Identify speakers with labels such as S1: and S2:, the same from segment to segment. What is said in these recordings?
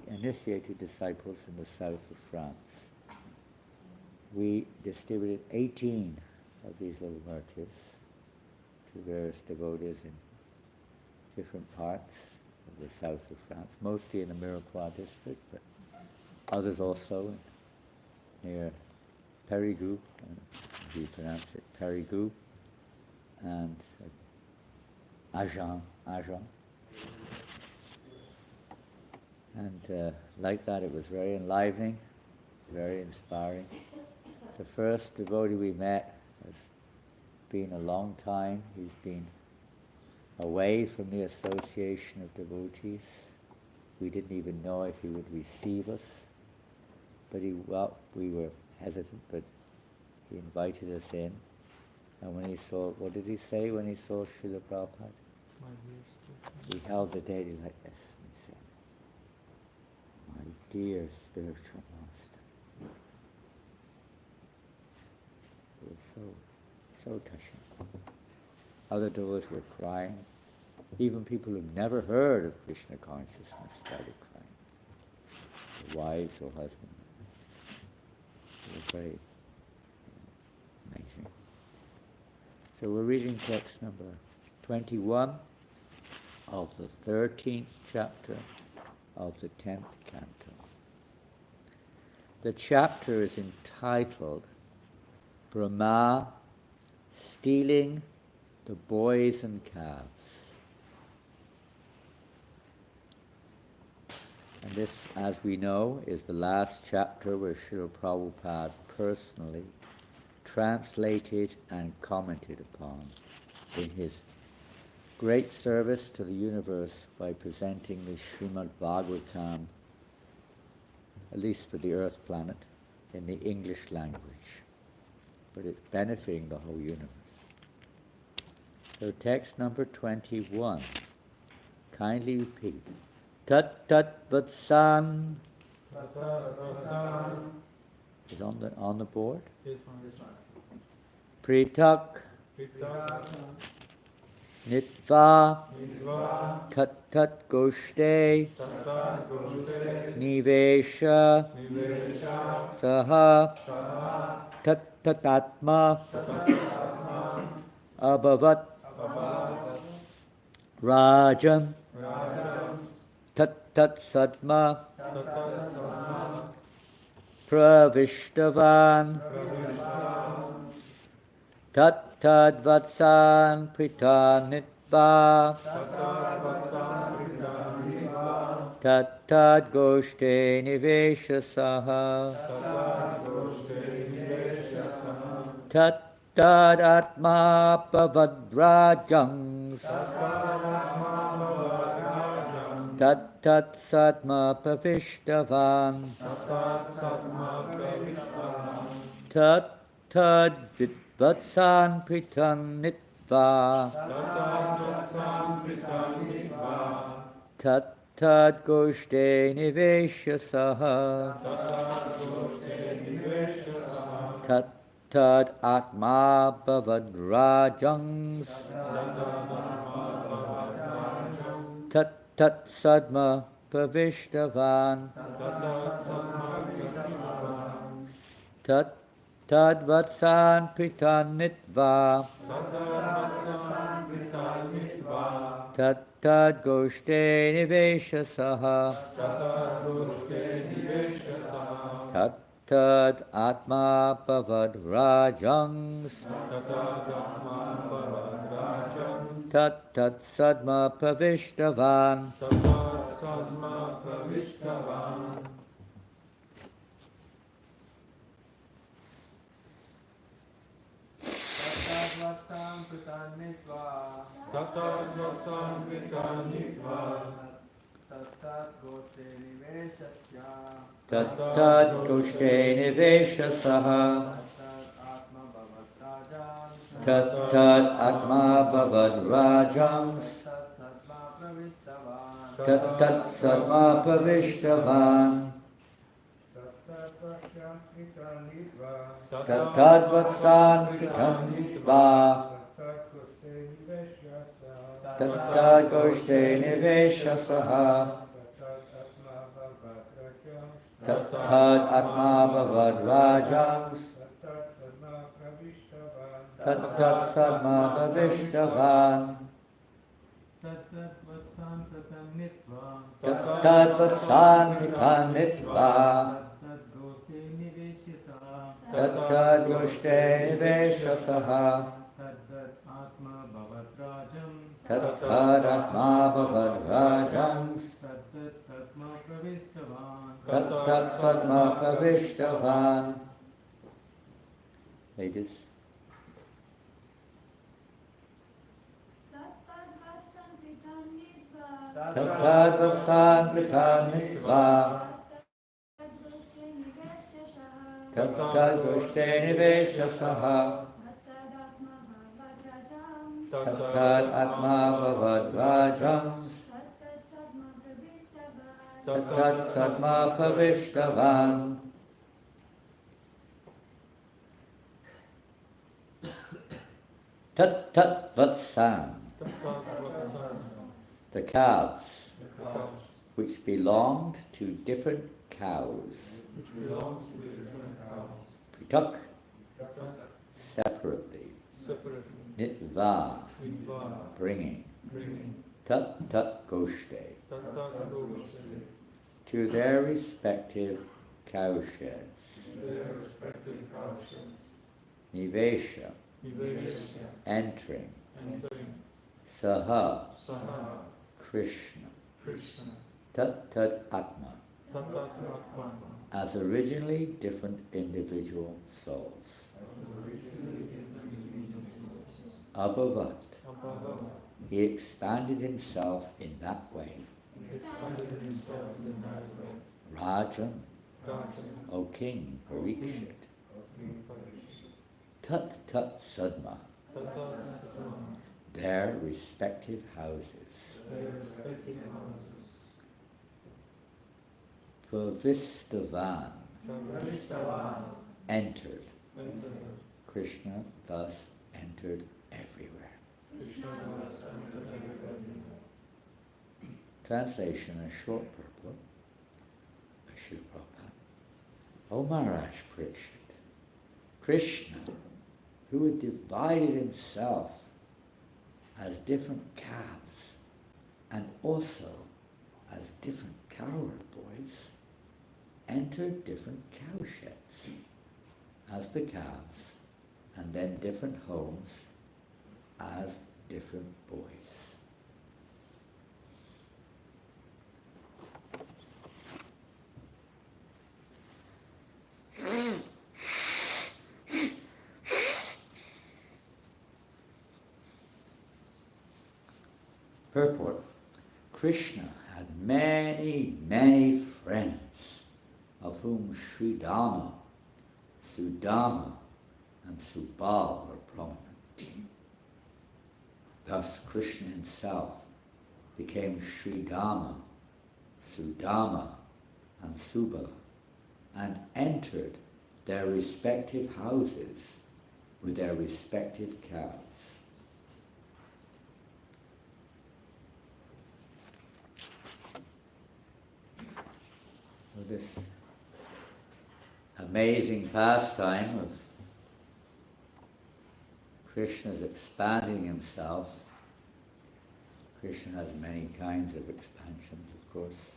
S1: initiated disciples in the south of France. We distributed 18 of these little murtis to various devotees in different parts of the south of France, mostly in the Mirepoix district, but others also near Périgueux, you pronounce it Périgueux, and Agen. And like that, it was very enlivening, very inspiring. The first devotee we met has been a long time. He's been away from the association of devotees. We didn't even know if he would receive us. But we were hesitant, but he invited us in. And when he saw, what did he say when he saw Srila Prabhupada? He held the deity like this and he said, "My dear spiritual master." It was so touching. Other devotees were crying. Even people who've never heard of Krishna consciousness started crying. Their wives or husbands. It was very amazing. So we're reading text number 21 of the 13th chapter of the 10th canto. The chapter is entitled Brahma Stealing the Boys and Calves. And this, as we know, is the last chapter where Srila Prabhupada personally translated and commented upon in his great service to the universe by presenting the Srimad Bhagavatam, at least for the Earth planet, in the English language. But it's benefiting the whole universe. So text number 21. Kindly repeat. Tat tat vatsan. Is on the board? Pritak. Nitva. Tat tat goshte. Nivesha. Saha. Tat tat atma. Abhavat. Rajam. Tat tat sadma. Pravishtavan. Tat tad vatsan pritanitva. Tat tad goshte nivesha saha. Tat tad atma pavadrajang. Tat tat sadma pavishtavan. Tat tad vitvatsan pritanitva. Tat tad goshte nivesha saha. Tat tad atma pavadrajang. Tat tat sadma pavishtavan. Tat tad vatsan pritanitva. Tat tad goshte nivesha saha. Tat tad atma pavadrajang. Tat tat sadma pavishtavan. Tat goshte nivesha saha. Tat atma bhavad tat sadma pavishtavan. Tat vatsan pitanitva. Tat goshte nivesha saha. Tat Atma Bhavad Rajams. Tat Sadma Pravishtavan. Tat Vatsan Nitva. Tat Goshte Niveshasaha. Tat Atma Bhavad Rajams. Tat Sadma Pravishtavan. Ladies. Tat Vatsan Nitva. Tat Goshte Niveshasaha. Tat Atma Bhavad Rajams. Tat Sadma Pravishtavan. Tat Vatsan. The calves, which belonged to different cows. Pritak, separately. Nitva, bringing. Tat Goshte, to their respective cowsheds. Nivesha, entering. Saha, Krishna. Tat Atma, as originally different individual souls. Abhavat, he expanded himself in that way. Rajan, O king, Parikshit. Tat Sadma, their respective houses. Pravistavan, entered. Krishna thus entered everywhere. Translation, a short purport. Srila Prabhupada. O Maharaj Parikshit, Krishna, who had divided himself as different calves and also as different cowherd boys, entered different cowsheds as the calves, and then different homes as different boys. Purport. Krishna had many, many friends, of whom Sridhama, Sudama, and Subal were prominent. Thus Krishna himself became Sridhama, Sudama, and Subala, and entered their respective houses with their respective cows. So this amazing pastime of Krishna's expanding himself. Krishna has many kinds of expansions, of course.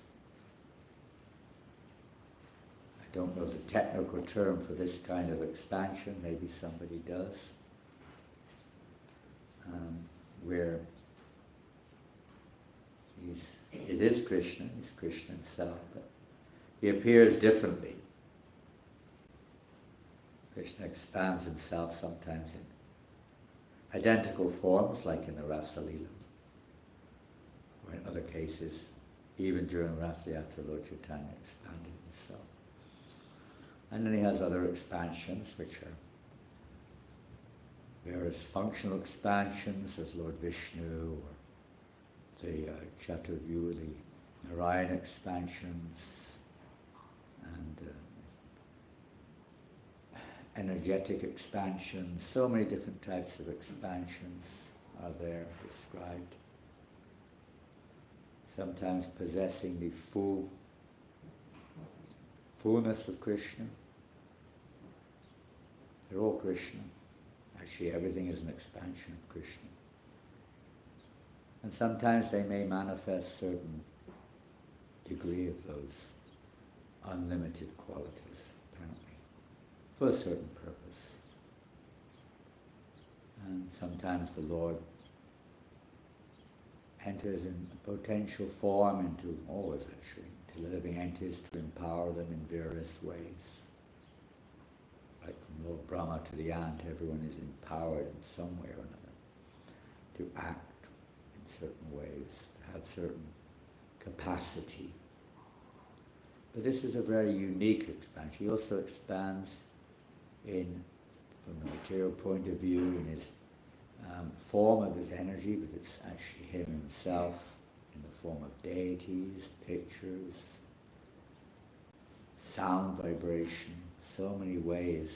S1: I don't know the technical term for this kind of expansion, maybe somebody does. Where it is Krishna, he's Krishna himself, but he appears differently. Krishna expands himself sometimes in identical forms, like in the Rasa Leela, or in other cases, even during Rasa Yatra, Lord Chaitanya expanded himself. And then he has other expansions, which are various functional expansions, as Lord Vishnu, or the Chaturvyu, the Narayana expansions, and energetic expansions. So many different types of expansions are there described. Sometimes possessing the full fullness of Krishna. They're all Krishna. Actually, everything is an expansion of Krishna. And sometimes they may manifest certain degree of those unlimited qualities, apparently, for a certain purpose. And sometimes the Lord enters in a potential form into, always actually, into living entities to empower them in various ways. Like from Lord Brahma to the ant, everyone is empowered in some way or another to act in certain ways, to have certain capacity. But this is a very unique expansion. He also expands from the material point of view, in his form of his energy, but it's actually him himself in the form of deities, pictures, sound vibration, so many ways.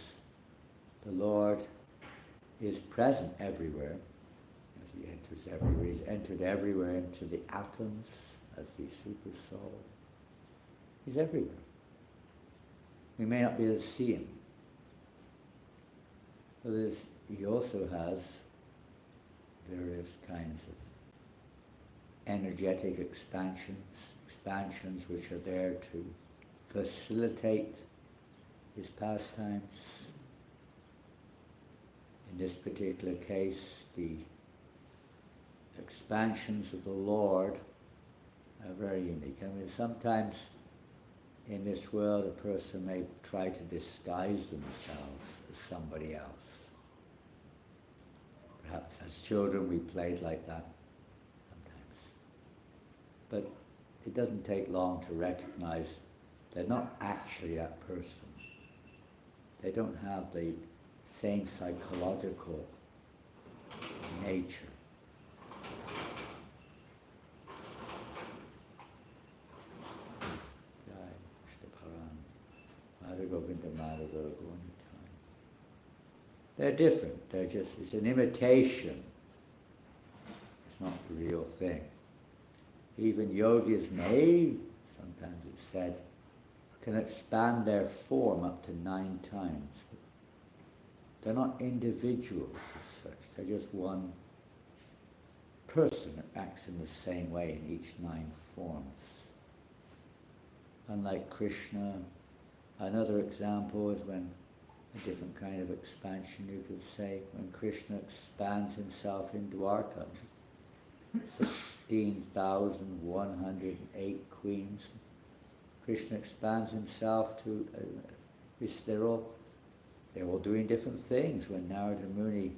S1: The Lord is present everywhere, as he enters everywhere. He's entered everywhere into the atoms as the super soul. He's everywhere. We may not be able to see him. But he also has various kinds of energetic expansions which are there to facilitate his pastimes. In this particular case, the expansions of the Lord are very unique. I mean, sometimes in this world a person may try to disguise themselves as somebody else. Perhaps as children we played like that sometimes. But it doesn't take long to recognize they're not actually that person. They don't have the same psychological nature. They're different. It's an imitation. It's not the real thing. Even yogis may, sometimes it's said, can expand their form up to 9 times. They're not individuals as such. They're just one person that acts in the same way in each 9 forms. Unlike Krishna, another example is when a different kind of expansion, you could say, when Krishna expands himself in Dwarka. 16,108 queens. Krishna expands himself to, they're all doing different things. When Narada Muni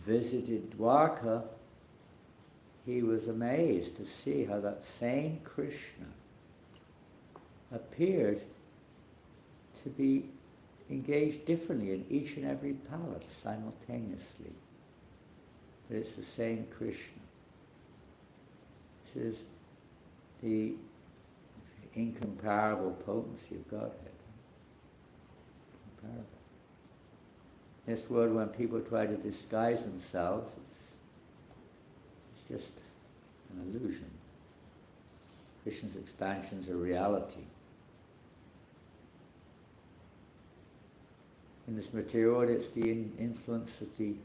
S1: visited Dwarka, he was amazed to see how that same Krishna appeared to be engaged differently in each and every palace simultaneously. But it's the same Krishna. This is the incomparable potency of Godhead. Incomparable. In this world, when people try to disguise themselves, it's just an illusion. Krishna's expansions are reality. In this material world, it's the influence of the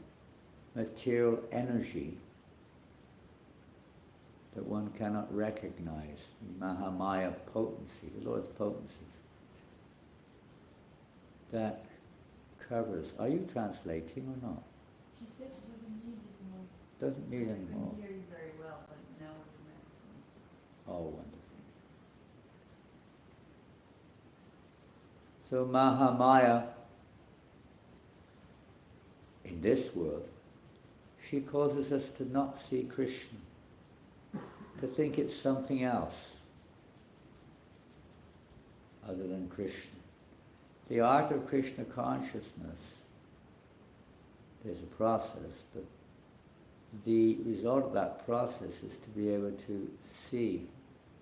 S1: material energy that one cannot recognize, the Mahamaya potency, the Lord's potency, that covers. Are you translating or not?
S2: She said she doesn't need it anymore.
S1: Doesn't need
S2: I
S1: anymore.
S2: couldn't hear you very well, but now it's the
S1: Oh, wonderful. So Mahamaya, in this world, she causes us to not see Krishna, to think it's something else other than Krishna. The art of Krishna consciousness, there's a process, but the result of that process is to be able to see,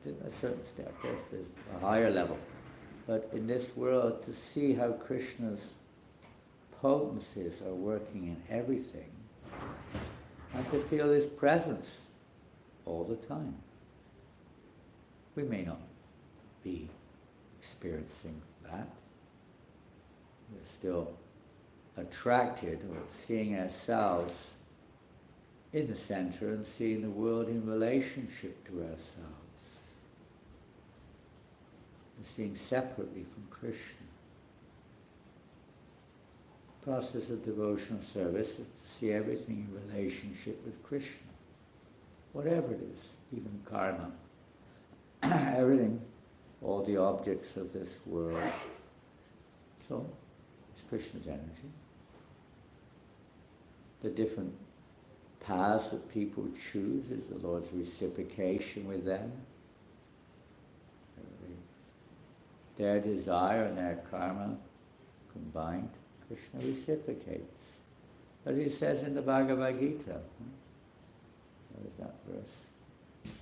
S1: to a certain step, there's a higher level, but in this world, to see how Krishna's potencies are working in everything, and to feel his presence all the time. We may not be experiencing that. We're still attracted or seeing ourselves in the center and seeing the world in relationship to ourselves. We're seeing separately from Krishna. The process of devotional service is to see everything in relationship with Krishna. Whatever it is, even karma, everything, all the objects of this world. So, it's Krishna's energy. The different paths that people choose is the Lord's reciprocation with them. Their desire and their karma combined, Krishna reciprocates. As he says in the Bhagavad Gita, what is that verse?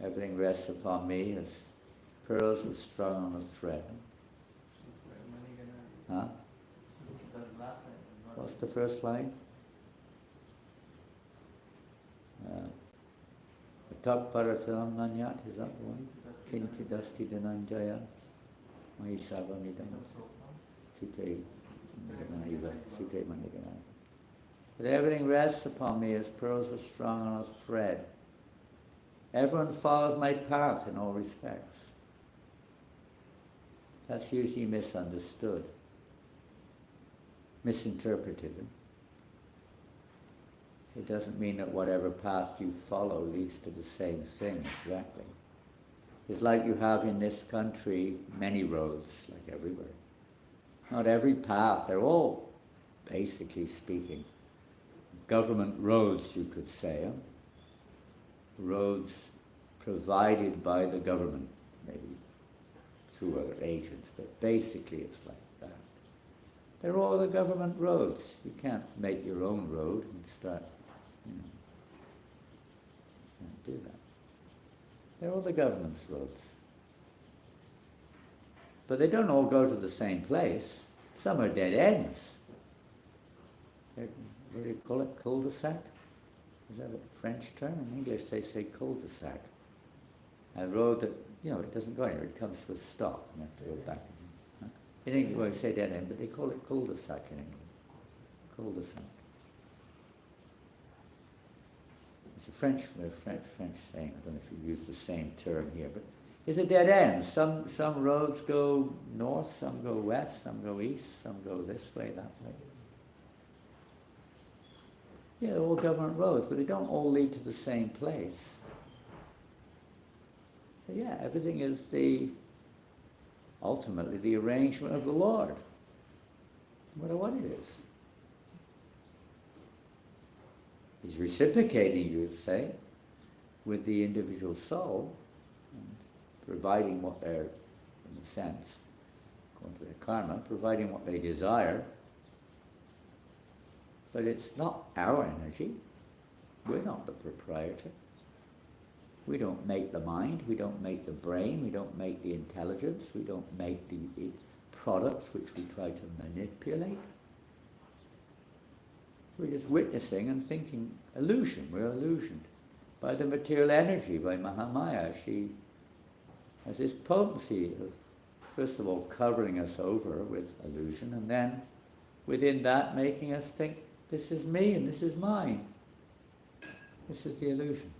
S1: Everything rests upon me as pearls are strung on a thread. Huh? What's the first line? Atak paratam nanyat, is that the one? Kinti dasti dhananjaya mahisavamidam sute manigana. But everything rests upon me as pearls are strung on a thread. Everyone follows my path in all respects. That's usually misunderstood, misinterpreted. It doesn't mean that whatever path you follow leads to the same thing exactly. It's like you have in this country many roads, like everywhere. Not every path, they're all, basically speaking, government roads, you could say. Roads provided by the government, maybe through other agents, but basically it's like that. They're all the government roads. You can't make your own road and start, you can't do that. They're all the government's roads. But they don't all go to the same place. Some are dead ends. What do you call it? Cul-de-sac? Is that a French term? In English they say cul-de-sac. A road that, it doesn't go anywhere. It comes to a stop and you have to go back. In English, well, you say dead end, but they call it cul-de-sac in England. Cul-de-sac. It's a French saying. I don't know if you use the same term here, but it's a dead end. Some roads go north, some go west, some go east, some go this way, that way. Yeah, they're all government roads, but they don't all lead to the same place. So yeah, everything is ultimately the arrangement of the Lord, no matter what it is. He's reciprocating, you would say, with the individual soul, and providing what they're, in a sense, according to their karma, providing what they desire. But it's not our energy. We're not the proprietor. We don't make the mind, we don't make the brain, we don't make the intelligence, we don't make the products which we try to manipulate. We're just witnessing and thinking illusion. We're illusioned by the material energy, by Mahamaya. She has this potency of, first of all, covering us over with illusion, and then within that making us think, this is me and this is mine. This is the illusion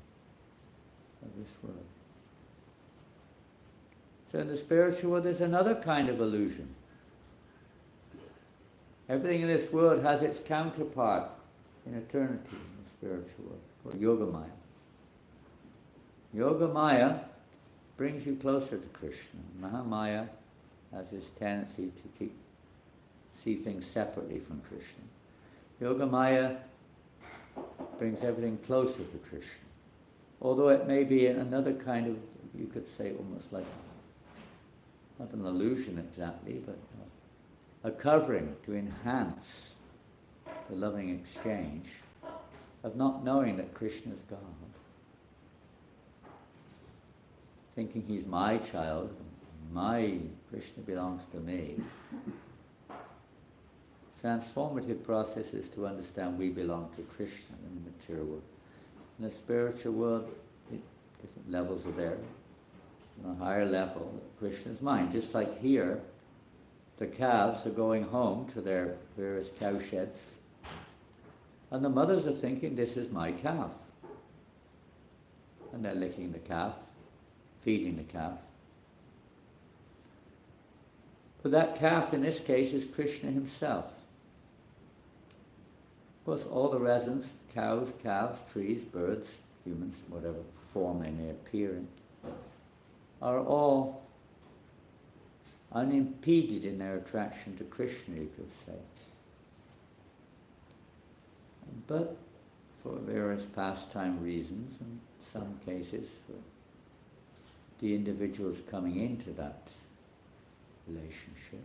S1: of this world. So in the spiritual world there's another kind of illusion. Everything in this world has its counterpart in eternity in the spiritual world, or Yogamaya. Yogamaya brings you closer to Krishna. Mahamaya has this tendency to see things separately from Krishna. Yogamaya brings everything closer to Krishna. Although it may be another kind of, you could say almost like, not an illusion exactly, but a covering to enhance the loving exchange of not knowing that Krishna is God. Thinking he's my child, my Krishna belongs to me. Transformative process is to understand we belong to Krishna in the material world. In the spiritual world, different levels are there. on a higher level of Krishna's mind. Just like here, the calves are going home to their various cow sheds, and the mothers are thinking, this is my calf. And they're licking the calf, feeding the calf. But that calf in this case is Krishna himself. Of course, all the residents, cows, calves, trees, birds, humans, whatever form they may appear in, are all unimpeded in their attraction to Krishna, you could say. But for various pastime reasons, in some cases for the individuals coming into that relationship,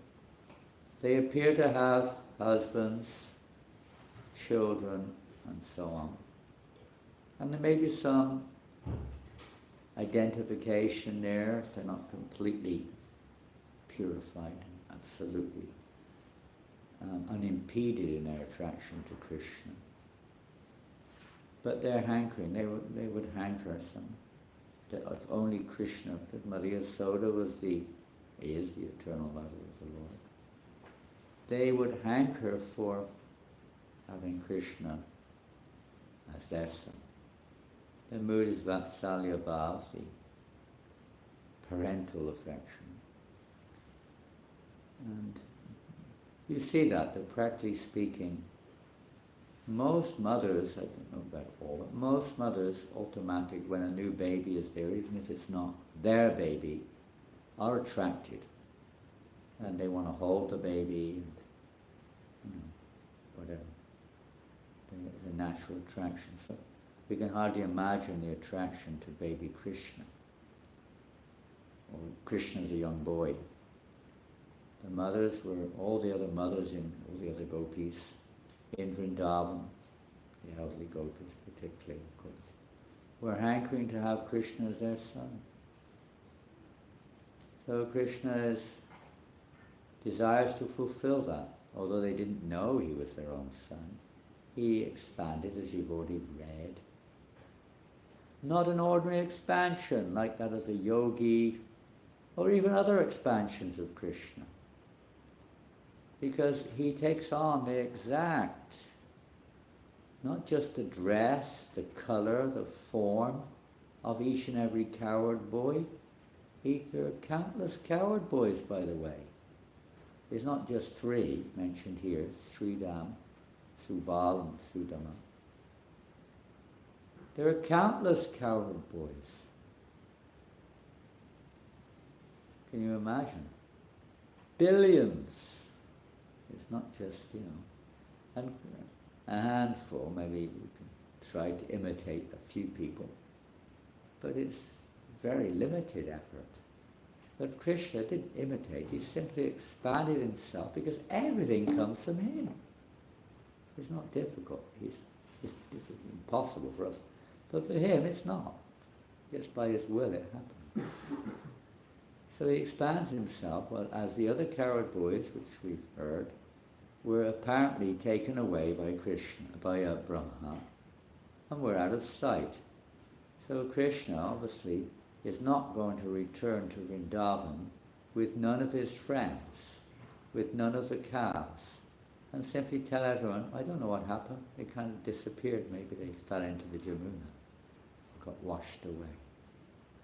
S1: they appear to have husbands, children, and so on. And there may be some identification there. They're not completely purified, absolutely unimpeded in their attraction to Krishna. But they're hankering, they would hanker if only Krishna, because Mother Yasoda is the eternal mother of the Lord. They would hanker for having Krishna as their son. The mood is Vatsalya Bhav, the parental affection. And you see that practically speaking, most mothers, I don't know about all, but most mothers automatically, when a new baby is there, even if it's not their baby, are attracted. And they want to hold the baby and whatever. There's a natural attraction. So we can hardly imagine the attraction to baby Krishna. Or Krishna as a young boy. The mothers were, all the other mothers in all the other gopis, in Vrindavan, the elderly gopis particularly, of course, were hankering to have Krishna as their son. So Krishna desires to fulfill that, although they didn't know he was their own son. He expanded, as you've already read. Not an ordinary expansion like that of the yogi, or even other expansions of Krishna. Because he takes on the exact, not just the dress, the color, the form of each and every cowherd boy. There are countless cowherd boys, by the way. There's not just three mentioned here, Sridham, Subal, and Sudama. There are countless cowherd boys. Can you imagine? Billions. It's not just, and a handful, maybe we can try to imitate a few people, but it's very limited effort. But Krishna didn't imitate, he simply expanded himself because everything comes from him. It's not difficult, it's impossible for us. But for him it's not. Just by his will it happened. So he expands himself, well, as the other cowherd boys, which we've heard, were apparently taken away by Krishna, by Brahma, and were out of sight. So Krishna, obviously, is not going to return to Vrindavan with none of his friends, with none of the calves, and simply tell everyone, I don't know what happened, they kind of disappeared, maybe they fell into the Jamuna, got washed away.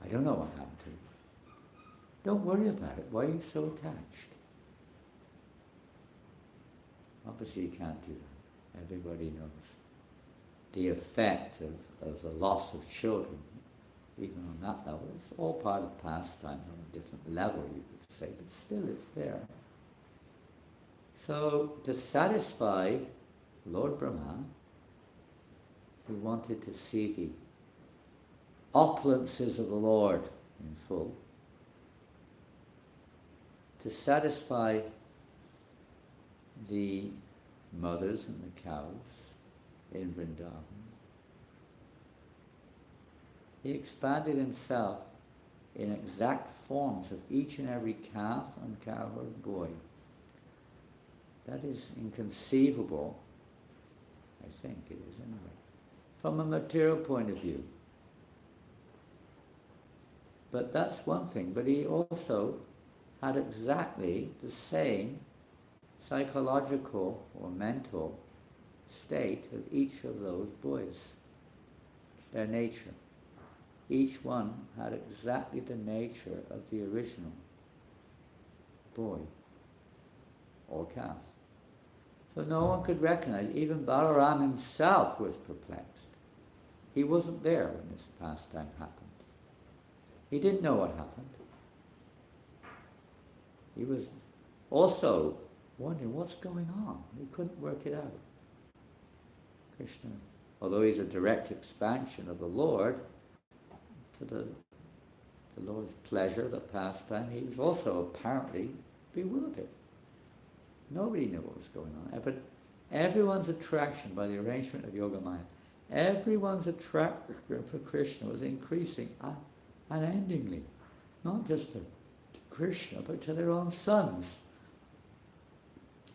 S1: I don't know what happened to them. Don't worry about it. Why are you so attached? Obviously you can't do that. Everybody knows the effect of the loss of children, even on that level. It's all part of pastime on a different level, you could say, but still it's there. So to satisfy Lord Brahma, who wanted to see the opulences of the Lord in full, to satisfy the mothers and the cows in Vrindavan, he expanded himself in exact forms of each and every calf and cowherd boy. That is inconceivable, I think it is anyway, from a material point of view. But that's one thing. But he also had exactly the same psychological or mental state of each of those boys, their nature. Each one had exactly the nature of the original boy or calf. So no one could recognize, even Balaram himself was perplexed. He wasn't there when this pastime happened. He didn't know what happened. He was also wondering what's going on. He couldn't work it out. Krishna, although he's a direct expansion of the Lord, for the Lord's pleasure, the pastime, he was also apparently bewildered. Nobody knew what was going on. But everyone's attraction by the arrangement of Yogamaya, everyone's attraction for Krishna was increasing unendingly. Not just to Krishna, but to their own sons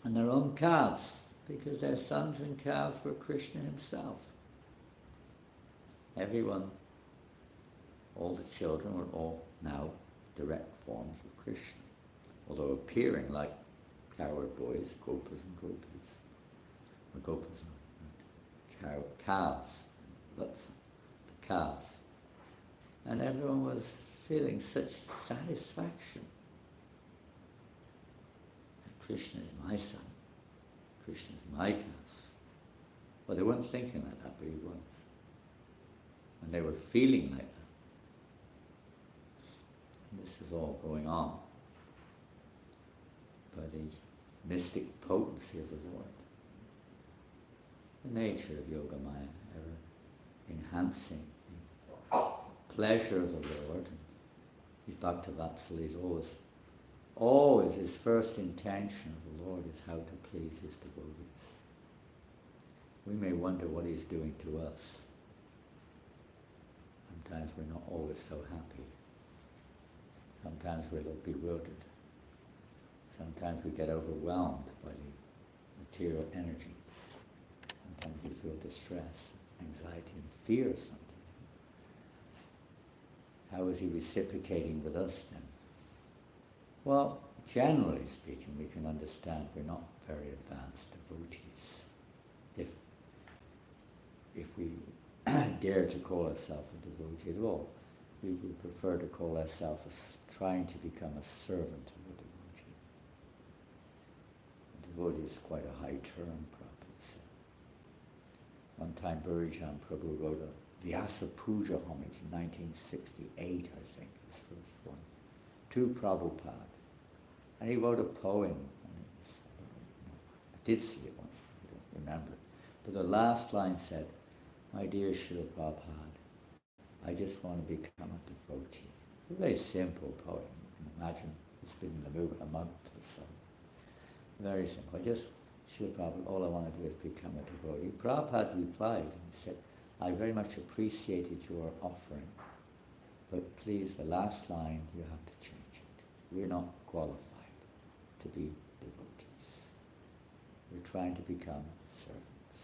S1: and their own calves, because their sons and calves were Krishna himself. Everyone, all the children were all now direct forms of Krishna, although appearing like cowherd boys, gopas and gopis, or gopas and calves, but the calves. And everyone was feeling such satisfaction that Krishna is my son, Krishna is my calf. Well, they weren't thinking like that, but he was. And they were feeling like that. And this is all going on by the mystic potency of the Lord. The nature of Yogamaya, ever enhancing the pleasure of the Lord. He's Bhaktavatsala, he's always his first intention of the Lord is how to please his devotees. We may wonder what he's doing to us. Sometimes we're not always so happy. Sometimes we're a little bewildered. Sometimes we get overwhelmed by the material energy. Sometimes we feel distress, anxiety, and fear of something. How is he reciprocating with us then? Well, generally speaking, we can understand we're not very advanced devotees. If we dare to call ourselves a devotee at all, we would prefer to call ourselves trying to become a servant of a devotee. A devotee is quite a high term, Prabhupada said. One time Burijan Prabhu wrote a Vyasa Puja homage in 1968, I think, his first one, to Prabhupada. And he wrote a poem. I did see it once, I don't remember. But the last line said, "My dear Srila Prabhupada, I just want to become a devotee." A very simple poem. You can imagine it's been in the movement a month or so. Very simple. Srila Prabhupada, all I want to do is become a devotee. Prabhupada replied and said, "I very much appreciated your offering, but please, the last line, you have to change it. We're not qualified to be devotees. We're trying to become servants."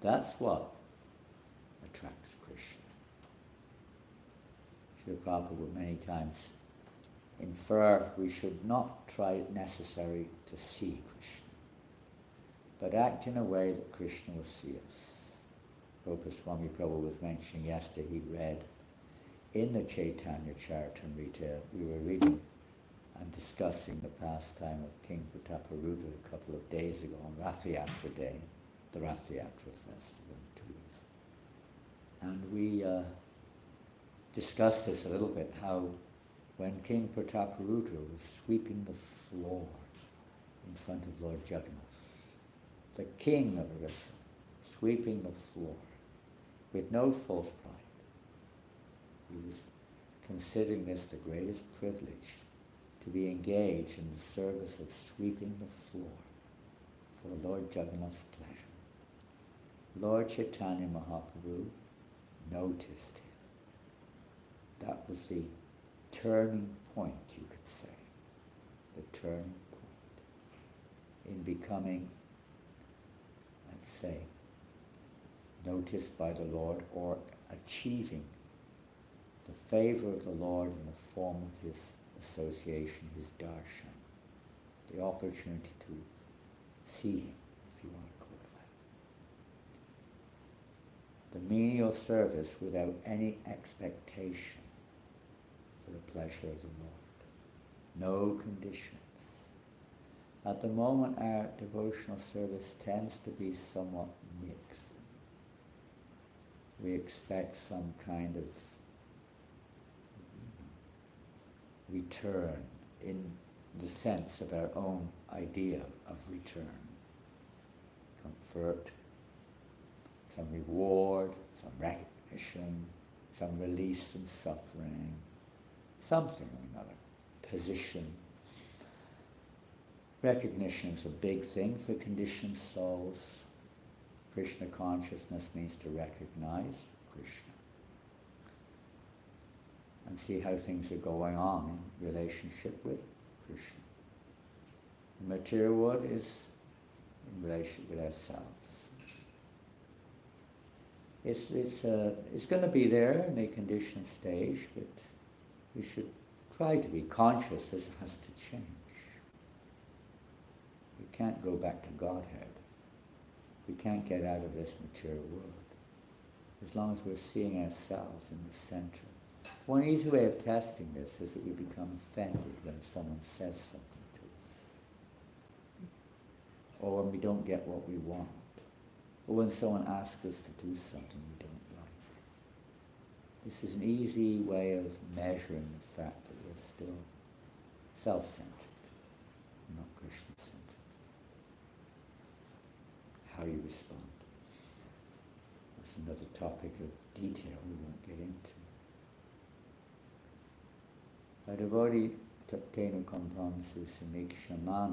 S1: That's what attracts Krishna. Srila Prabhupada would many times infer we should not try it necessary to see Krishna, but act in a way that Krishna will see us. Goswami Prabhu was mentioning yesterday, he read in the Chaitanya Charitamrita, we were reading and discussing the pastime of King Prataparudra a couple of days ago on Rathayatra Day, the Rathayatra festival in 2 weeks. And we discussed this a little bit, how when King Prataparudra was sweeping the floor in front of Lord Jagannath, the king of Orissa, sweeping the floor with no false pride. He was considering this the greatest privilege, to be engaged in the service of sweeping the floor for Lord Jagannath's pleasure. Lord Chaitanya Mahaprabhu noticed him. That was the turning point, you could say. The turning point in becoming, let's say, noticed by the Lord or achieving the favor of the Lord in the form of his association, his darshan, the opportunity to see him, if you want to call it that. The menial service without any expectation for the pleasure of the Lord. No conditions. At the moment, our devotional service tends to be somewhat mixed. We expect some kind of return in the sense of our own idea of return. Comfort, some reward, some recognition, some release from suffering, something or another, position. Recognition is a big thing for conditioned souls. Krishna consciousness means to recognize Krishna and see how things are going on in relationship with Krishna. The material world is in relationship with ourselves. It's going to be there in a conditioned stage, but we should try to be conscious that it has to change. We can't go back to Godhead. We can't get out of this material world as long as we're seeing ourselves in the center. One easy way of testing this is that we become offended when someone says something to us, or when we don't get what we want, or when someone asks us to do something we don't like. This is an easy way of measuring the fact that we're still self-centered, not Krishna-centered. How you respond. That's another topic of detail we won't get into. Devotee tenu kampam susamikshaman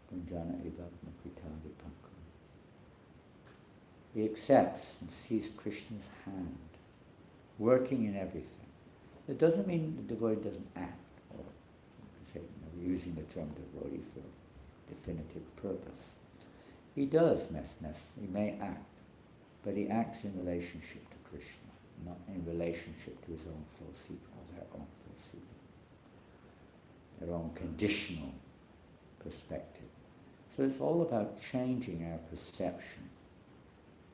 S1: punjana evatma kritavipakam. He accepts and sees Krishna's hand working in everything. It doesn't mean the devotee doesn't act, or you can say, we're using the term devotee for definitive purpose. He does he may act, but he acts in relationship to Krishna, not in relationship to his own false ego, or their own false ego, their own conditional perspective. So it's all about changing our perception,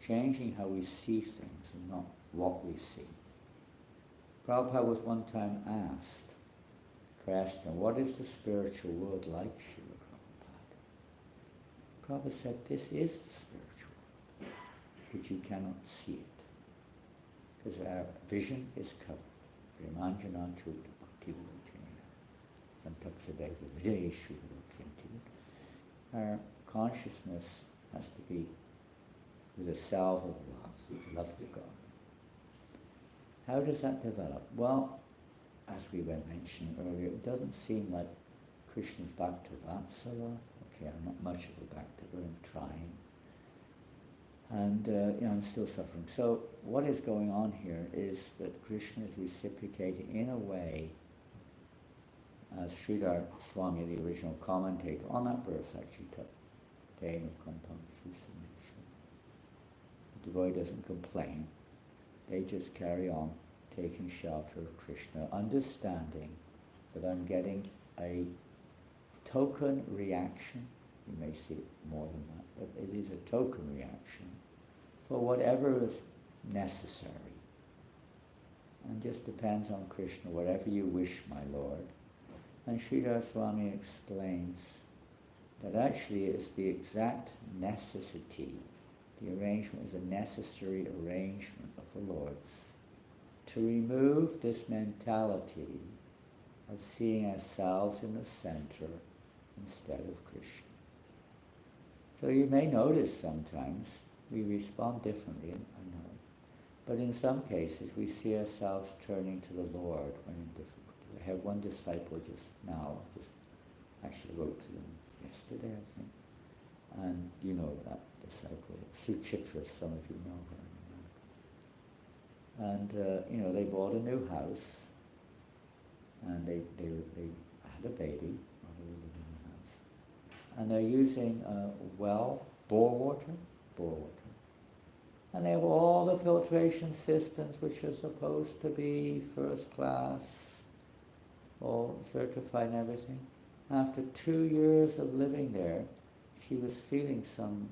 S1: changing how we see things and not what we see. Prabhupada was one time asked, Krishna, what is the spiritual world like, Srila Prabhupada said, this is the spiritual world, but you cannot see it. Because our vision is covered. Our consciousness has to be with a salve of love of God. How does that develop? Well, as we were mentioning earlier, it doesn't seem like Krishna's bhakta vatsala. Okay, I'm not much of a bhakta, but I'm trying. And I'm still suffering. So what is going on here is that Krishna is reciprocating in a way, as Sridhar Swami, the original commentator on that verse, actually took. The devotee doesn't complain. They just carry on taking shelter of Krishna, understanding that I'm getting a token reaction. You may see it more than that, but it is a token reaction for whatever is necessary. And just depends on Krishna, whatever you wish, my Lord. And Sridhar Swami explains that actually it's the exact necessity. The arrangement is a necessary arrangement of the Lord's to remove this mentality of seeing ourselves in the center instead of Krishna. So you may notice sometimes we respond differently, I know. But in some cases we see ourselves turning to the Lord when in difficulty. I had one disciple just now, actually wrote to them yesterday, I think. And you know that disciple, Suchitra, some of you know her. And they bought a new house, and they had a baby while they were living in the house. And they're using bore water, And they have all the filtration systems which are supposed to be first class, all certified and everything. After 2 years of living there, she was feeling some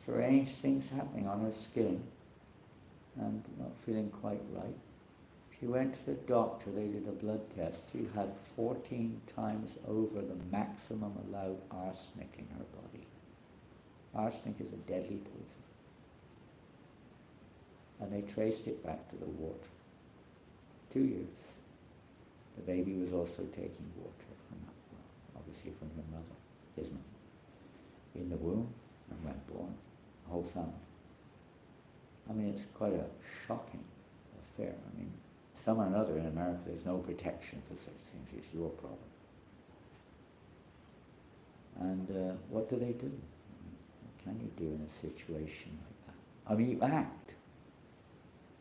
S1: strange things happening on her skin and not feeling quite right. She went to the doctor, they did a blood test. She had 14 times over the maximum allowed arsenic in her body. Arsenic is a deadly poison. And they traced it back to the water. 2 years. The baby was also taking water from that well, obviously from her mother, his mother, in the womb and when born, the whole family. I mean, it's quite a shocking affair. I mean, some or another in America, there's no protection for such things. It's your problem. And what do? What can you do in a situation like that? I mean, you act.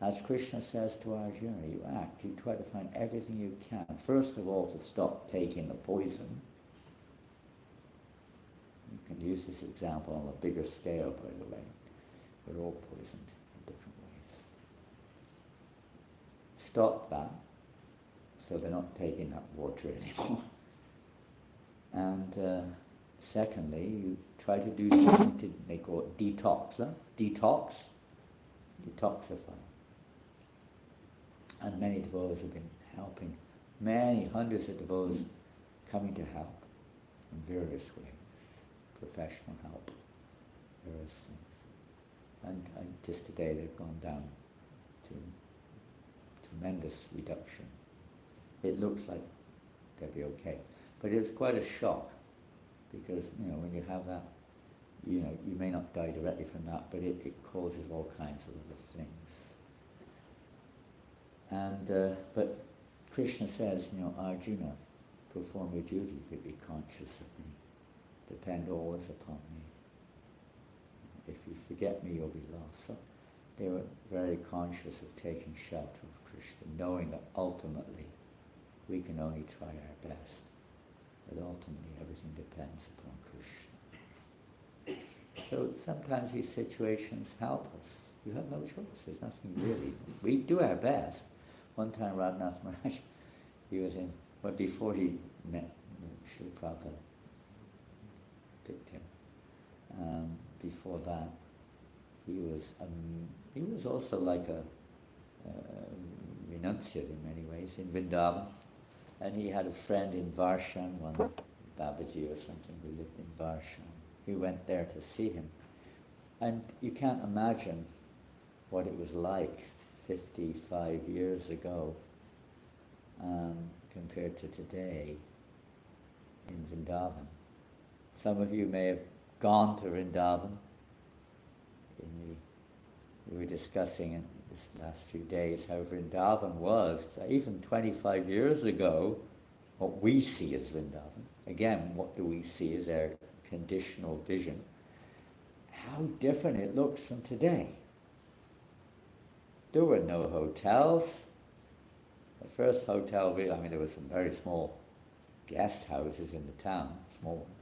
S1: As Krishna says to Arjuna, you act. You try to find everything you can. First of all, to stop taking the poison. You can use this example on a bigger scale, by the way. We're all poisoned in different ways. Stop that, so they're not taking that water anymore. And secondly, you try to do something to, they call it detoxify. And many devotees have been helping, many hundreds of devotees coming to help in various ways, professional help, various things. And just today they've gone down to tremendous reduction. It looks like they'll be okay. But it's quite a shock because, when you have that, you may not die directly from that, but it causes all kinds of other things. And but Krishna says, Arjuna, perform your duty, you could be conscious of me. Depend always upon me. If you forget me, you'll be lost. So they were very conscious of taking shelter of Krishna, knowing that ultimately we can only try our best, but ultimately everything depends upon Krishna. So sometimes these situations help us. You have no choice. There's nothing really. We do our best. One time Radhanath Maharaj, he was in, before he met Srila Prabhupada, picked him. Before that, he was also like a renunciate in many ways in Vrindavan, and he had a friend in Varshan, one Babaji or something who lived in Varshan. He went there to see him, and you can't imagine what it was like 55 years ago compared to today in Vrindavan. Some of you may have gone to Vrindavan. We were discussing in this last few days how Vrindavan was, even 25 years ago, what we see as Vrindavan. Again, what do we see as our conditional vision? How different it looks from today. There were no hotels. The first hotel, there was some very small guest houses in the town, small ones.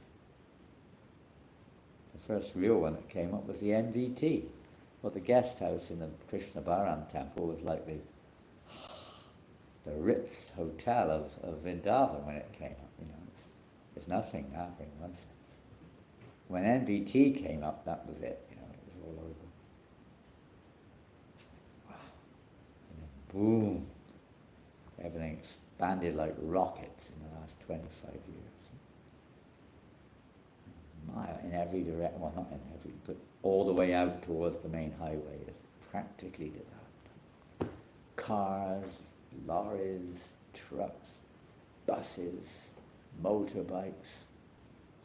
S1: The first real one that came up was the NVT. Well, the guest house in the Krishna Bharam temple was like the Ritz hotel of Vrindavan when it came up. There's nothing now in one sense. When NVT came up, that was it. It was all over. Wow! And then boom! Everything expanded like rockets in the last 25 years. In every direction, well, not in every, but all the way out towards the main highway is practically developed. Cars, lorries, trucks, buses, motorbikes.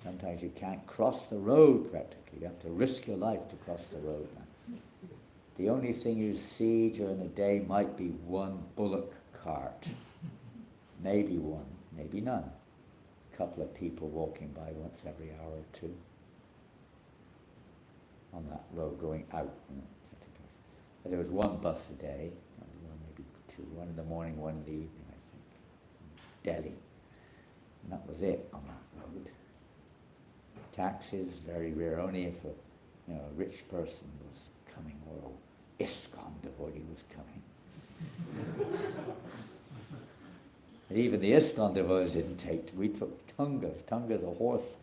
S1: Sometimes you can't cross the road practically. You have to risk your life to cross the road now. The only thing you see during the day might be one bullock cart. Maybe one, maybe none. A couple of people walking by once every hour or two on that road going out. But there was one bus a day, maybe two, one in the morning, one in the evening, I think, from Delhi. And that was it on that road. Taxis, very rare, only if a rich person was coming, or ISKCON devotee was coming. And even the ISKCON devotees didn't take, we took tungas. Tunga's a horse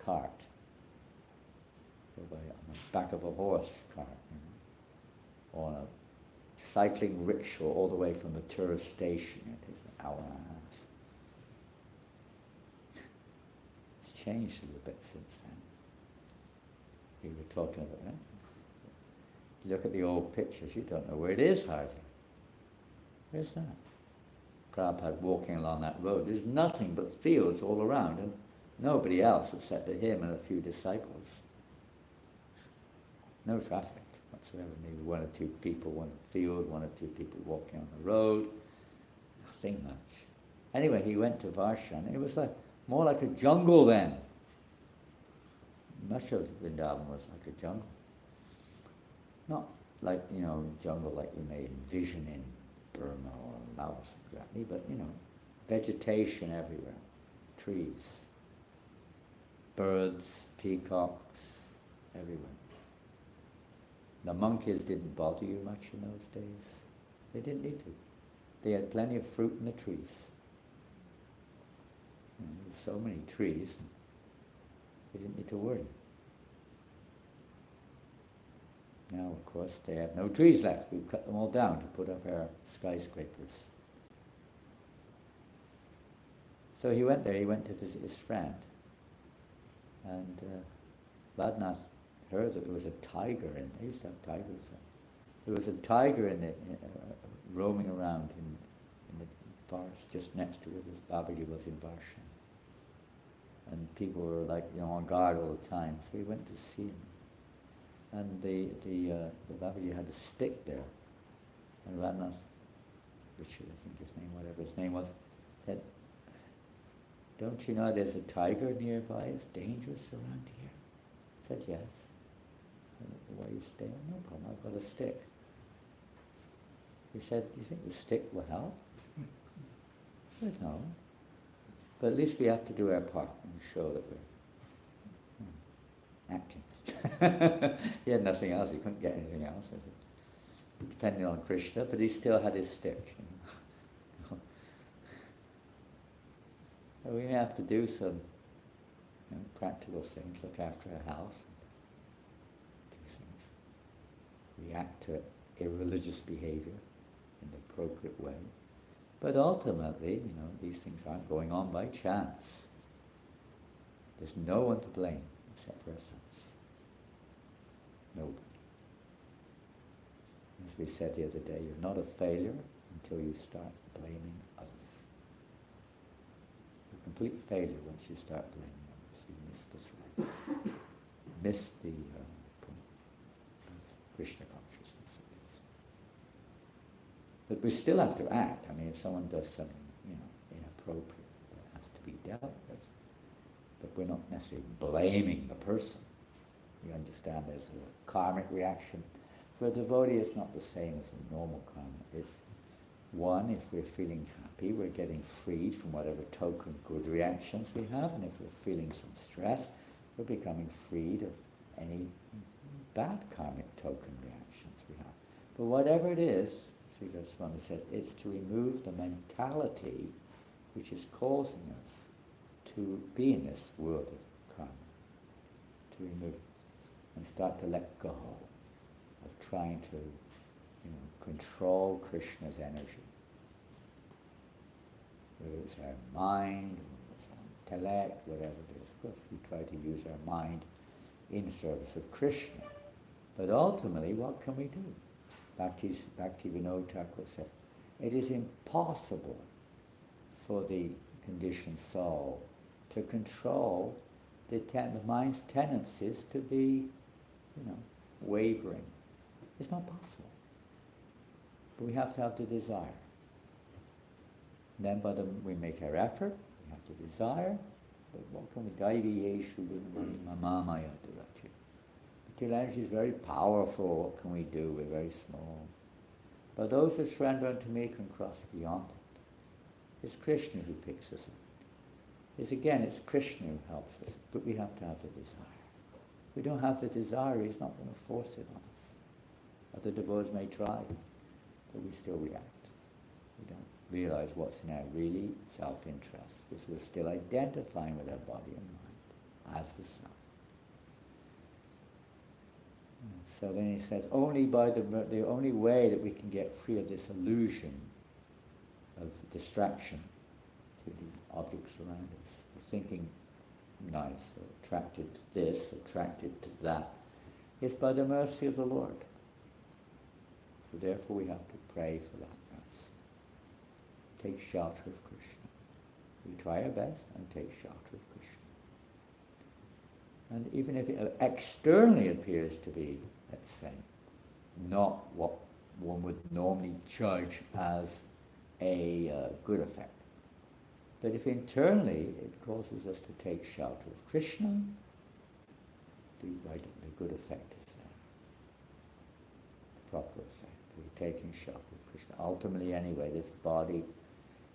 S1: cart. On the back of a horse cart, or on a cycling rickshaw all the way from the tourist station. It takes an hour and a half. It's changed a little bit since then. We were talking about it. You look at the old pictures, you don't know where it is hardly. Where's that? Prabhupada walking along that road. There's nothing but fields all around, and nobody else except him and a few disciples. No traffic whatsoever. Maybe one or two people, one field, one or two people walking on the road. Nothing much. Anyway, he went to Varshan, and it was more like a jungle then. Much of Vrindavan was like a jungle. Not like, jungle like you may envision in Burma or Laos, exactly, but, vegetation everywhere. Trees. Birds, peacocks, everywhere. The monkeys didn't bother you much in those days. They didn't need to. They had plenty of fruit in the trees. There's so many trees, they didn't need to worry. Now, of course, they have no trees left. We've cut them all down to put up our skyscrapers. So he went there, he went to visit his friend. And Vadnath heard that there was a tiger in there. They used to have tigers there. There was a tiger roaming around in the forest just next to where this Babaji was in Varshan. And people were on guard all the time. So he went to see him. And the Babaji had a stick there. And Vadnath, Richard, I think his name, whatever his name was, said, "Don't you know there's a tiger nearby? It's dangerous around here." I said, "Yes." "Why are you staying?" "No problem, I've got a stick." He said, "Do you think the stick will help?" I said, "No. But at least we have to do our part and show that we're acting." He had nothing else, he couldn't get anything else. Depending on Krishna, but he still had his stick. So we have to do some practical things, look after our house, do things, react to irreligious behavior in the appropriate way. But ultimately, these things aren't going on by chance. There's no one to blame except for ourselves. Nobody. As we said the other day, you're not a failure until you start blaming others. You're a complete failure once you start blaming others. You miss this right. Miss the Krishna consciousness. But we still have to act. If someone does something, inappropriate, that has to be dealt with. But we're not necessarily blaming the person. You understand there's a karmic reaction. For a devotee, it's not the same as a normal karma. It's one, if we're feeling happy, we're getting freed from whatever token good reactions we have, and if we're feeling some stress, we're becoming freed of any bad karmic token reactions we have. But whatever it is, Sri Goswami said, it's to remove the mentality which is causing us to be in this world of karma. To remove it and start to let go of trying to control Krishna's energy. Whether it's our mind, whether it's our intellect, whatever it is. Of course, we try to use our mind in service of Krishna. But ultimately, what can we do? Bhakti Vinod Thakur says, it is impossible for the conditioned soul to control the mind's tendencies to be, wavering. It's not possible. But we have to have the desire. And then we make our effort, we have the desire, but what can we do? Material energy is very powerful, what can we do? We're very small. But those who surrender unto me can cross beyond it. It's Krishna who picks us up. It's Krishna who helps us, but we have to have the desire. If we don't have the desire, he's not going to force it on us. Other devotees may try, but we still react. We don't realize what's in our really self-interest, because we're still identifying with our body and mind as the self. So then he says, only by the only way that we can get free of this illusion of distraction to the objects around us, we're thinking nice, or attracted to this, attracted to that, is by the mercy of the Lord. So therefore we have to pray for that mercy. Take shelter of Krishna. We try our best and take shelter of Krishna. And even if it externally appears to be, let's say, not what one would normally judge as a good effect, but if internally it causes us to take shelter of Krishna, the good effect is there. The proper effect. We're taking shelter of Krishna. Ultimately, anyway, this body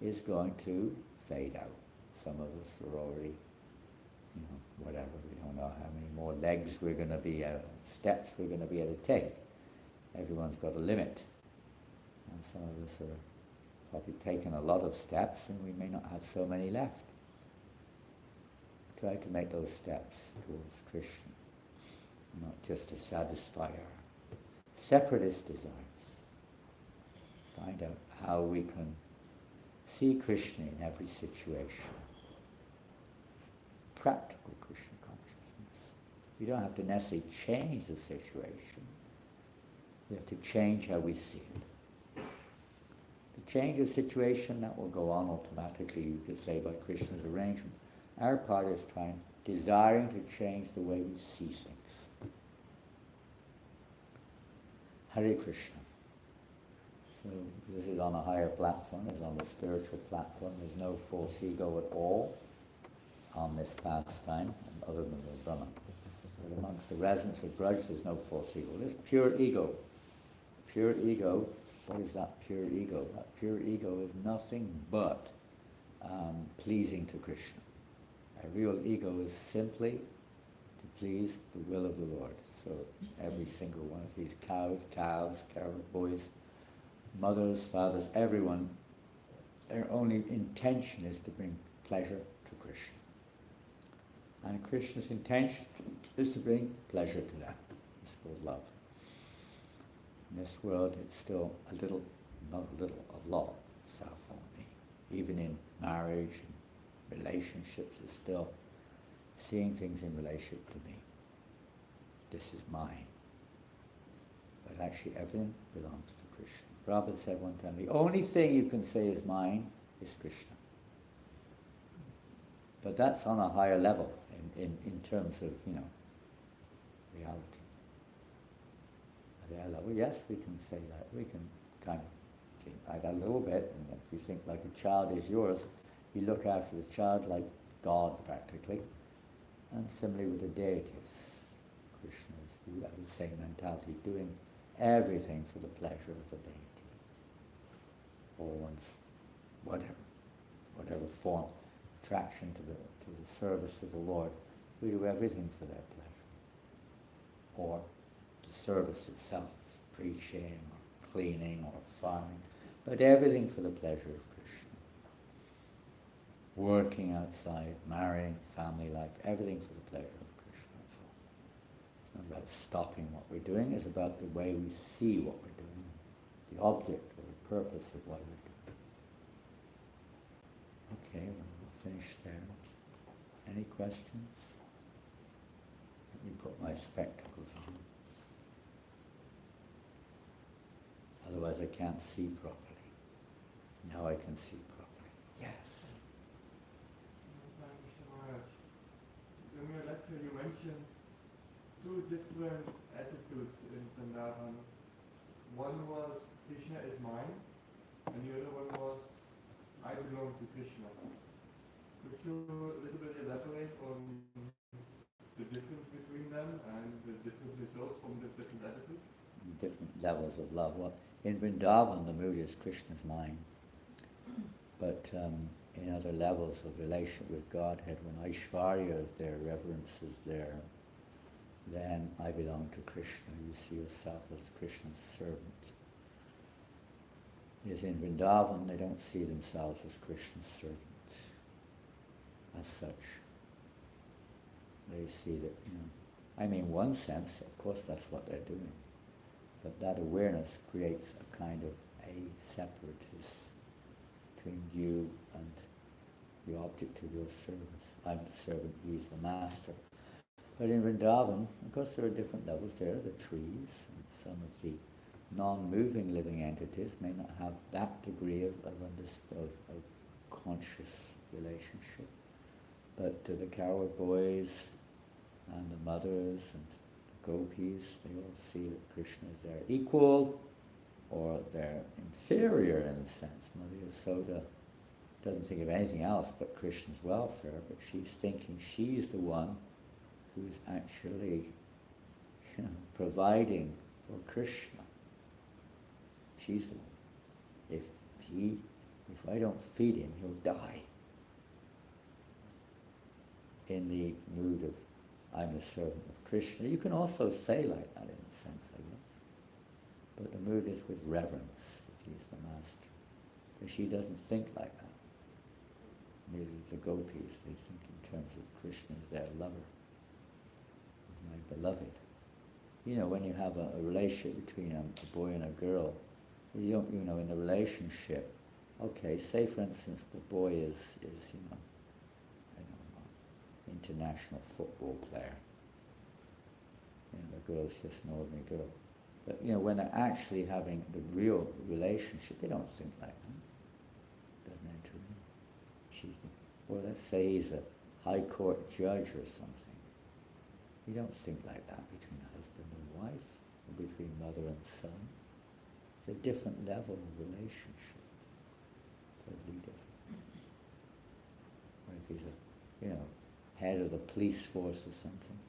S1: is going to fade out. Some of us are already, whatever, we don't know how many more legs we're going to be, steps we're going to be able to take. Everyone's got a limit. And some of us are probably taken a lot of steps and we may not have so many left. Try to make those steps towards Krishna, not just to satisfy our separatist desires. Find out how we can see Krishna in every situation. Practical Krishna consciousness. You don't have to necessarily change the situation. We have to change how we see it. The change of situation, that will go on automatically, you could say, by Krishna's arrangement. Our part is desiring to change the way we see things. Hare Krishna. So this is on a higher platform, it's on the spiritual platform. There's no false ego at all on this pastime, other than the Brahman. But amongst the residents of Braj, there's no false ego. There's pure ego. Pure ego, what is that pure ego? That pure ego is nothing but pleasing to Krishna. A real ego is simply to please the will of the Lord. So every single one of these cows, calves, boys, mothers, fathers, everyone, their only intention is to bring pleasure to Krishna. And Krishna's intention is to bring pleasure to them. It's called love. In this world, it's still a little, not a little, a lot, self only. Even in marriage and relationships, it's still seeing things in relationship to me. This is mine. But actually everything belongs to Krishna. Prabhupada said one time, the only thing you can say is mine is Krishna. But that's on a higher level in terms of, reality. At our level, yes, we can say that. We can kind of think like that a little bit, and if you think like a child is yours, you look after the child like God practically. And similarly with the deities. Krishna is, you have the same mentality, doing everything for the pleasure of the deity. Or one's whatever form, attraction to the service of the Lord, we do everything for their pleasure. Or the service itself, preaching or cleaning or farming, but everything for the pleasure of Krishna. Working outside, marrying, family life, everything for the pleasure of Krishna. It's not about stopping what we're doing, it's about the way we see what we're doing, the object or the purpose of what we're doing. Okay, we'll finish there. Any questions? Let me put my spectacles on. Otherwise I can't see properly. Now I can see properly. Yes.
S3: In your lecture you mentioned two different attitudes in Vrindavan. One was Krishna is mine, and the other one was I belong to Krishna. Could you a little bit elaborate on the difference between them and the different results from these different attitudes?
S1: Different levels of love. Well, in Vrindavan, the mood is Krishna's mind. But in other levels of relationship with Godhead, when Aishvarya is there, reverence is there, then I belong to Krishna. You see yourself as Krishna's servant. Yes, in Vrindavan, they don't see themselves as Krishna's servants as such. They see that, I mean, in one sense, of course, that's what they're doing. But that awareness creates a kind of a separateness between you and the object of your service. I'm the servant, he's the master. But in Vrindavan, of course, there are different levels there. The trees and some of the non-moving living entities may not have that degree of conscious relationship. But the cowherd boys and the mothers and the gopis, they all see that Krishna is their equal or their inferior in a sense. Mother Yasoda doesn't think of anything else but Krishna's welfare, but she's thinking she's the one who's actually providing for Krishna. She's the one. If I don't feed him, he'll die. In the mood of, I'm a servant of Krishna. You can also say like that in a sense, I guess. But the mood is with reverence, that he's the master. But she doesn't think like that. Neither do the gopis. They think in terms of Krishna as their lover, my beloved. When you have a relationship between a boy and a girl, you don't, in a relationship, okay, say for instance the boy is international football player. The girl's just an ordinary girl. But when they're actually having the real relationship, they don't think like that. Doesn't enter in. Or let's say he's a high court judge or something. You don't think like that between a husband and wife, or between mother and son. It's a different level of relationship. Totally different. Or if he's a, head of the police force or something.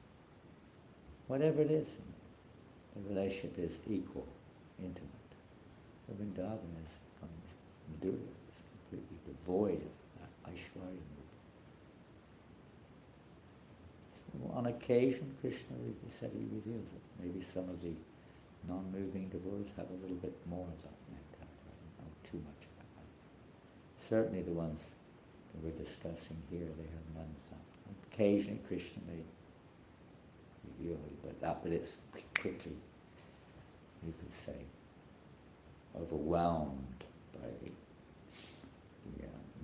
S1: Whatever it is, the relationship is equal, intimate. The Vrindavan is Madhurya, is completely devoid of that Aishwarya mood. On occasion, Krishna, he said he reveals it. Maybe some of the non-moving devotees have a little bit more of that mentality. I don't know too much about that. Certainly the ones that we're discussing here, they have none of that. Occasionally Krishna may reveal it, but it's quickly, you could say, overwhelmed by the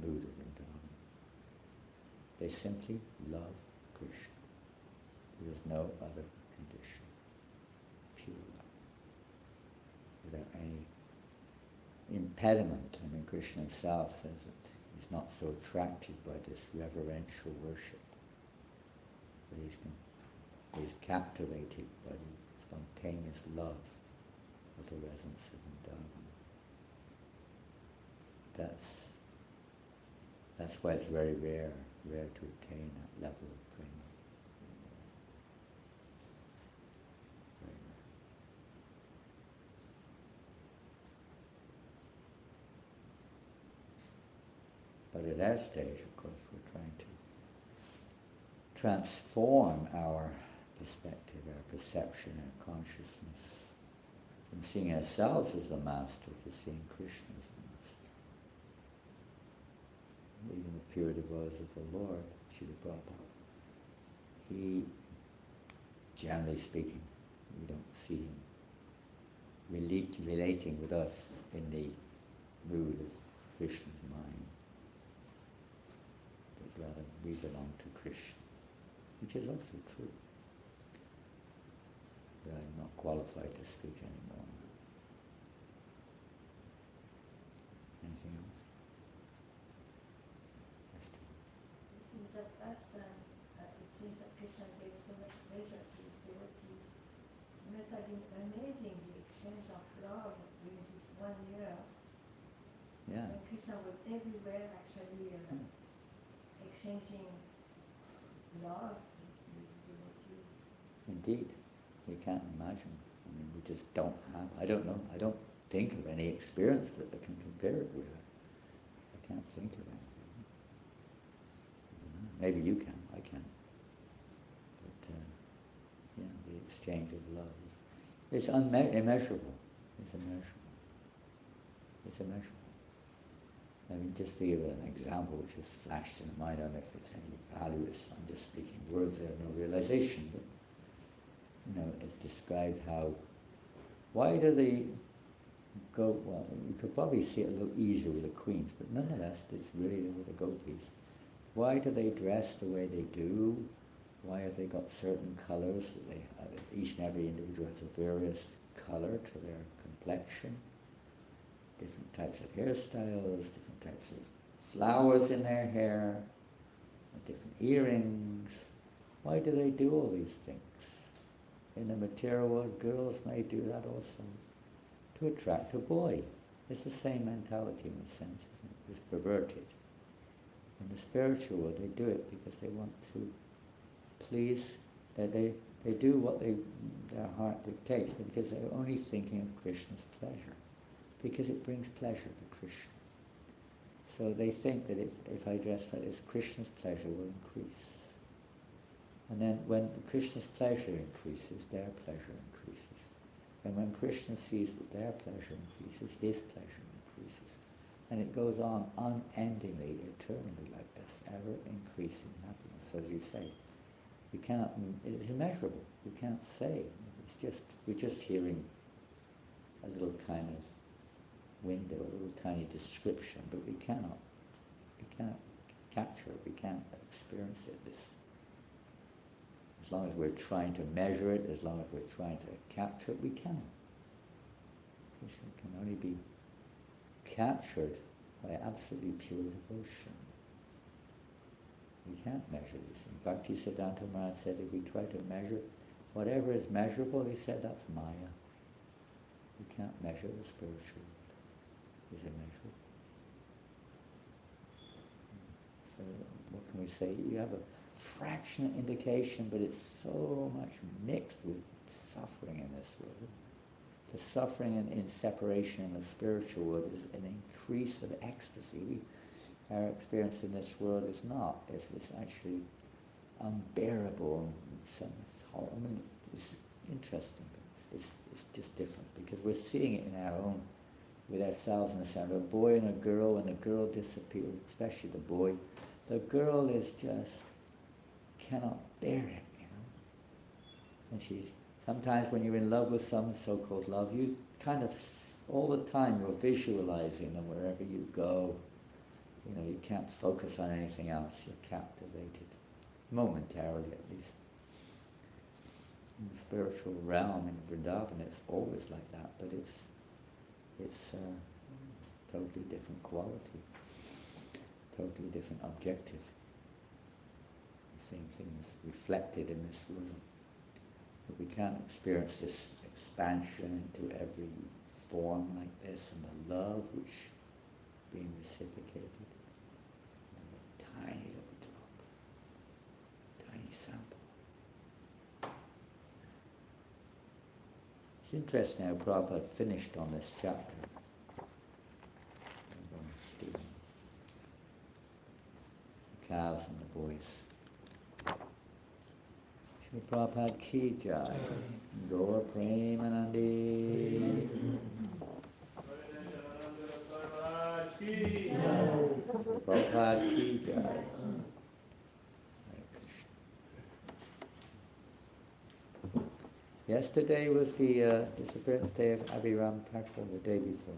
S1: mood of Vrindavan. They simply love Krishna. There is no other condition. Pure love. Without any impediment. Krishna himself says that he's not so attracted by this reverential worship. But he's captivated by the spontaneous love of the residents of Vrindavan. That's why it's very rare to attain that level of prema. Very rare. But at our stage, of course, we're trying to transform our perspective, our perception, our consciousness from seeing ourselves as the master to seeing Krishna as the master. Even the pure devotees of the Lord, Srila Prabhupada, he, generally speaking, we don't see him relating with us in the mood of Krishna's mind, but rather we belong to Krishna. Which is also true. But I'm not qualified to speak anymore. Anything else?
S2: In the past, it seems that Krishna gave so much pleasure to his devotees. It must have been amazing, the exchange of love during this 1 year.
S1: Yeah.
S2: When Krishna was everywhere, actually exchanging love.
S1: Indeed. We can't imagine. We just don't have, I don't know, I don't think of any experience that I can compare it with. I can't think of anything. Maybe you can, I can't. But, the exchange of love. It's immeasurable. It's immeasurable. It's immeasurable. I mean, just to give an example which has flashed in the mind, I don't know if it's any value, I'm just speaking words, I have no realization, but, it described how, why do they go, well, you could probably see it a little easier with the queens, but nonetheless, it's really with the gopis. Why do they dress the way they do? Why have they got certain colours that they have? Each and every individual has a various colour to their complexion, different types of hairstyles, different types of flowers in their hair, different earrings. Why do they do all these things? In the material world, girls may do that also, to attract a boy. It's the same mentality in a sense, isn't it? It's perverted. In the spiritual world, they do it because they want to please, that they do what their heart dictates, because they're only thinking of Krishna's pleasure, because it brings pleasure to Krishna. So they think that if I dress like this, Krishna's pleasure will increase. And then when Krishna's pleasure increases, their pleasure increases. And when Krishna sees that their pleasure increases, his pleasure increases. And it goes on unendingly, eternally like this, ever increasing happiness. So as you say, you cannot, it's immeasurable. You can't say. We're just hearing a little kind of window, a little tiny description, but we cannot capture it, we can't experience it. As long as we're trying to measure it, as long as we're trying to capture it, we cannot. Krishna can only be captured by absolutely pure devotion. We can't measure these things. Bhaktisiddhanta Maharaj said if we try to measure whatever is measurable, he said that's Maya. We can't measure the spiritual world. It's immeasurable. So what can we say? You have a fractional indication, but it's so much mixed with suffering in this world. The suffering in separation in the spiritual world is an increase of ecstasy. Our experience in this world is not. It's actually unbearable. It's interesting, but it's just different because we're seeing it in our own, with ourselves in the sense of a boy and a girl, and the girl disappears, especially the boy. The girl is just cannot bear it, And sometimes when you're in love with someone, so-called love, you kind of, all the time you're visualizing them wherever you go. You can't focus on anything else. You're captivated, momentarily at least. In the spiritual realm, in Vrindavan, it's always like that, but it's totally different quality, totally different objective. Seeing things reflected in this world. But we can't experience this expansion into every form like this, and the love which is being reciprocated. And a tiny little drop, tiny sample. It's interesting how Prabhupada finished on this chapter. The cows and the boys. Prabhupada ki jai, Gaur Premanandi. Prabhupada ki jai. Yesterday was the disappearance day of Abhiram Thakur, the day before